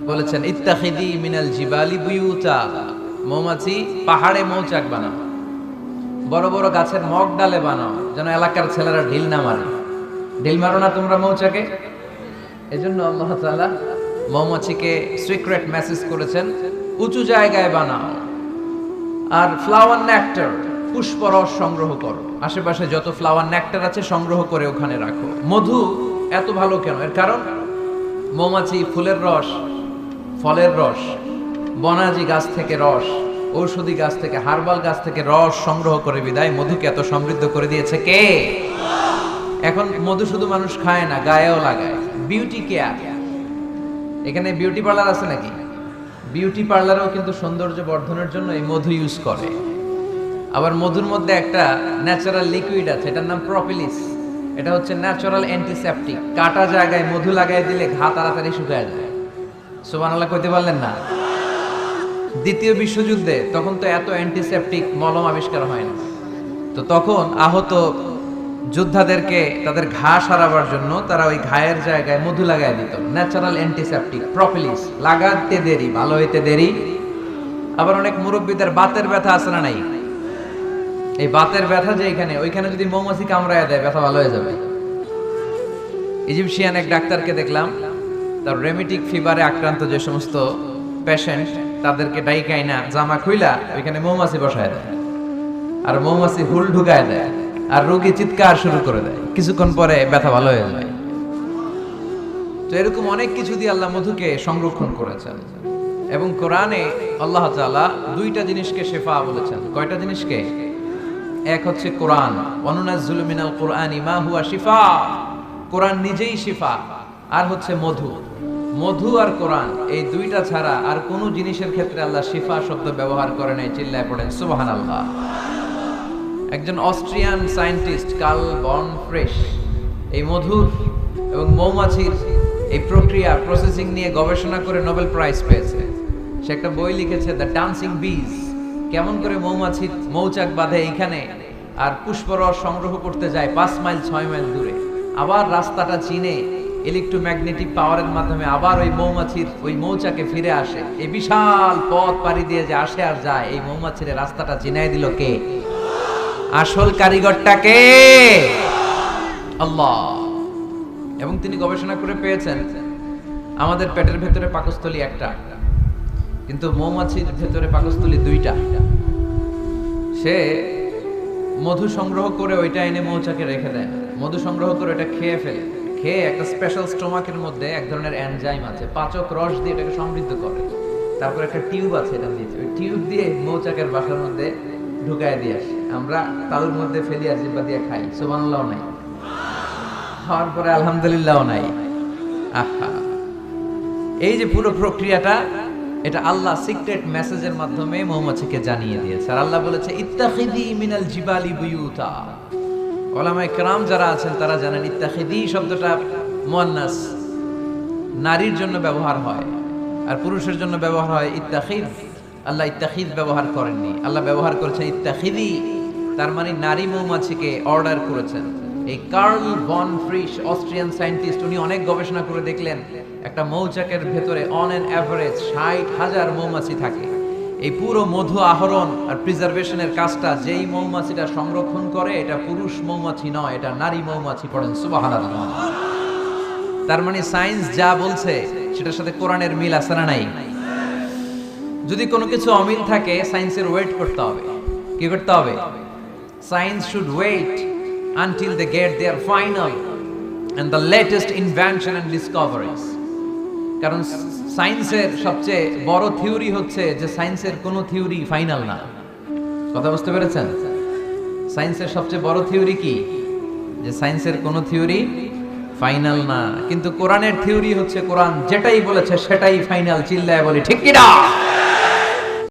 বলেছেন ইত্তাখিদি মিনাল জিবালি বুয়ুতা, মৌমাছি পাহাড়ে মৌচাক বানাও, বড় বড় গাছের মগ ডালে বানাও, যেন এলাকার ছেলেরা ঢিল না মারে। ঢিল মারো না তোমরা মৌচাকে। এজন্য আল্লাহ তাআলা মৌমাছিকে সিক্রেট মেসেজ করেছেন, উঁচু জায়গায় বানাও। আর ফ্লাওয়ার নেক্টার, পুষ্পরস সংগ্রহ করো, আশেপাশে যত ফ্লাওয়ার নেক্টার আছে সংগ্রহ করে ওখানে রাখো। মধু এত ভালো কেন? এর কারণ মৌমাছি ফুলের রস, ফলের রস, বনাজি গাছ থেকে রস, ঔষধি গাছ থেকে, হার্বাল গাছ থেকে রস সংগ্রহ করে বিদায় মধুকে এত সমৃদ্ধ করে দিয়েছে কে? এখন মধু শুধু মানুষ খায় না, গায়েও লাগায়। বিউটি কেয়ার, এখানে বিউটি পার্লার আছে নাকি? বিউটি পার্লারেও কিন্তু সৌন্দর্য বর্ধনের জন্য এই মধু ইউজ করে। আবার মধুর মধ্যে একটা ন্যাচারাল লিকুইড আছে, এটার নাম প্রপিলিস। এটা হচ্ছে ন্যাচারাল অ্যান্টিসেপটিক। কাটা জায়গায় মধু লাগাই দিলে ঘা তাড়াতাড়ি শুকায় যায়। সুবহানাল্লাহ কইতে পারলেন না? দ্বিতীয় বিশ্বযুদ্ধে তখন তো এত অ্যান্টিসেপটিক মলম আবিষ্কার হয় না, তো তখন আহত যোদ্ধাদেরকে তাদের ঘা সারাবার জন্য তারা ওই ঘায়ের জায়গায় মধু লাগাই দিত। ন্যাচারাল অ্যান্টিসেপটিক প্রপিলিস, লাগাতে দেরি ভালো হইতে দেরি। আবার অনেক মুরব্বীদের বাতের ব্যথা আছে না নাই? এই বাতের ব্যথা যে এখানে, ওইখানে যদি মৌমাছি কামড়ায় দেয় ব্যথা ভালো হয়ে যাবে। ইজিপশিয়ান এক ডাক্তারকে দেখলাম, তার রেমিটিক ফিভারে আক্রান্ত যে সমস্ত পেশেন্ট তাদেরকে ডাইকাই না জামা খুইলা ওইখানে মৌমাছি বসায় দেয়, আর মৌমাছি হুল ঢুকায় দেয়, আর রোগী চিৎকার শুরু করে দেয়, কিছুক্ষণ পরে ব্যথা ভালো হয়ে যায়। তো এরকম অনেক কিছু দিয়ে আল্লাহ মধুকে সংরক্ষণ করেছেন। এবং কোরআনে আল্লাহ তাআলা দুইটা জিনিসকে শিফা বলেছেন। কয়টা জিনিসকে? এক হচ্ছে কোরআন, ওয়ানুনাজ্জিলু মিনাল কুরআনি মা হুয়া শিফা, কোরআন নিজেই শিফা। আর হচ্ছে মধু। মধু আর কোরআন, এই দুইটা ছাড়া আর কোনো জিনিসের ক্ষেত্রে আল্লাহ শিফা শব্দ ব্যবহার করে নাই। চিল্লায় পড়েন সুবহানাল্লাহ। একজন অস্ট্রিয়ান সায়েন্টিস্ট কার্ল বন ফ্রেশ এই মধুর এবং মৌমাছির এই প্রক্রিয়া প্রসেসিং নিয়ে গবেষণা করে নোবেল প্রাইজ পেয়েছে। সে একটা বই লিখেছে, দ্য ডান্সিং বিজ, কেমন করে মৌমাছি মৌচাক বাঁধে এইখানে আর পুষ্পরস সংগ্রহ করতে যায় 5 মাইল 6 মাইল দূরে, আবার রাস্তাটা চিনে ইলেকট্রোম্যাগনেটিক পাওয়ারের মাধ্যমে আবার ওই মৌমাছির ওই মৌচাকে ফিরে আসে। এই বিশাল পথ পাড়ি দিয়ে যে আসে আর যায়, এই মৌমাছির রাস্তাটা চিনাই দিল কে? আসল কারিগরটা কে? আল্লাহ। এবং তিনি গবেষণা করে পেয়েছেন আমাদের পেটের ভেতরে পাকস্থলী একটা, কিন্তু মৌমাছির ভেতরে পাকস্থলী দুইটা। সে মধু সংগ্রহ করে ওইটা এনে মৌচাকে রেখে দেয়, মধু সংগ্রহ করে ওটা খেয়ে ফেলে, খেয়ে একটা স্পেশাল স্টোমাকের মধ্যে এক ধরনের এনজাইম আছে, পাচক রস দিয়ে এটাকে সমৃদ্ধ করে। তারপর একটা টিউব আছে, এটা দিয়েছে, ওই টিউব দিয়ে মৌচাকের বাসার মধ্যে ঢুকায় দিয়ে আসে। আমরা তালুর মধ্যে ফেলি আর জিব্বা দিয়ে খাই। সুবহানাল্লাহ নাই, খাওয়ার পরে আলহামদুলিল্লাহ নাই। আহা, এই যে পুরো প্রক্রিয়াটা, এটা আল্লাহ সিক্রেট মেসেজের মাধ্যমে মৌমাছিকে জানিয়ে দিয়েছে। আর আল্লাহ বলেছে ইত্তাখিদি মিনাল জিবালি বুয়ুতা। উলামায়ে কেরাম যারা আছেন তারা জানেন ইত্তাখিদি শব্দটা মুয়ান্নাস, নারীর জন্য ব্যবহার হয়, আর পুরুষের জন্য ব্যবহার হয় ইত্তাখিদ। আল্লাহ ইত্তাখিদ ব্যবহার করেননি, আল্লাহ ব্যবহার করেছেন ইত্তাখিদি। তার মানে নারী মৌমাছিকে অর্ডার করেছেন। এই কার্ল বন ফ্রিশ অস্ট্রিয়ান সায়েন্টিস্ট, উনি অনেক গবেষণা করে দেখলেন একটা মৌচাকের ভেতরে অন অ্যান অ্যাভারেজ 60,000 মৌমাছি থাকে। এই পুরো মধু আহরণ আর প্রিজার্ভেশনের কাজটা যেই মৌমাছিটা সংরক্ষণ করে, এটা পুরুষ মৌমাছি নয়, এটা নারী মৌমাছি। পড়েন সুবহানাল্লাহ। তার মানে সায়েন্স যা বলছে সেটার সাথে কোরআনের মিল আছে না নাই? যদি কোনো কিছু অমিল থাকে, সায়েন্সের ওয়েট করতে হবে। কি করতে হবে? Science should wait until they get their final and the latest invention and discoveries. কারণ সায়েন্সের সবচেয়ে বড় থিওরি হচ্ছে যে সায়েন্সের কোনো থিওরি ফাইনাল না। কথা বুঝতে পেরেছেন? সায়েন্সের সবচেয়ে বড় থিওরি কি? যে সায়েন্সের কোনো থিওরি ফাইনাল না। কিন্তু কোরআনের থিওরি হচ্ছে কোরআন যেটাই বলেছে সেটাই ফাইনাল। চিল্লায় বলি ঠিক কি না?